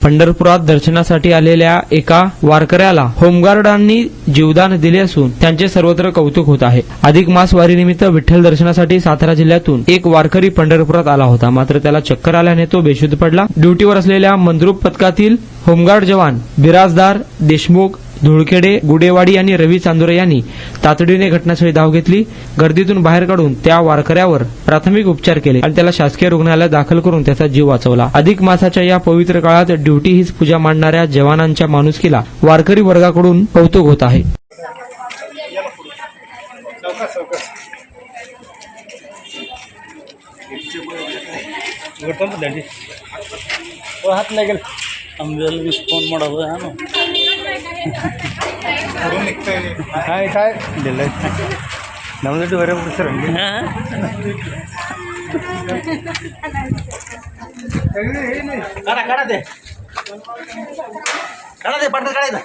पंढरपुरात दर्शनासाठी आलेल्या एका वारकऱ्याला होमगार्डांनी जीवदान दिले असून त्यांचे सर्वत्र कौतुक होत आहे। अधिक मास वारीनिमित्त विठ्ठल दर्शनासाठी सातारा जिल्ह्यातून एक वारकरी पंढरपुरात आला होता, मात्र त्याला चक्कर आल्याने तो बेशुद्ध पडला। ड्युटीवर असलेल्या मंद्रुप पथकातील होमगार्ड जवान बिराजदार देशमुख, धुळखेडे, गुडेवाडी आणि रवी चांदोरे यांनी तातडीने घटनास्थळी धाव घेतली। गर्दीतून बाहेर काढून त्या वारकऱ्यावर प्राथमिक उपचार केले आणि त्याला शासकीय रुग्णालयात दाखल करून त्याचा जीव वाचवला। अधिक मासाच्या या पवित्र काळात ड्युटी हीच पूजा मांडणाऱ्या जवानांच्या माणुसकीला वारकरी वर्गाकडून कौतुक होत आहे। ಫೋನ್ ಮಾಡೋದು ನಾನು काय दिलं नवदಟ್ಟು वरे सर काढा दे पटकन काढायचा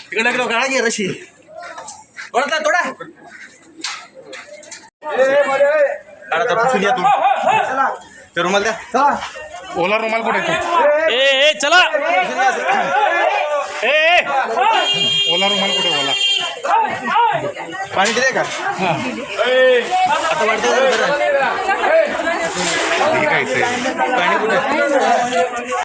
इकडे लागलो काढायची रशी थोडा थोडा काढा तर पुसून या तू रुमाल द्या ओला रुमाल कुठे ए चला ओला रुमाल कुठे ओला पाणी दिले का आता वाटतं ठीक आहे पाणी कुठे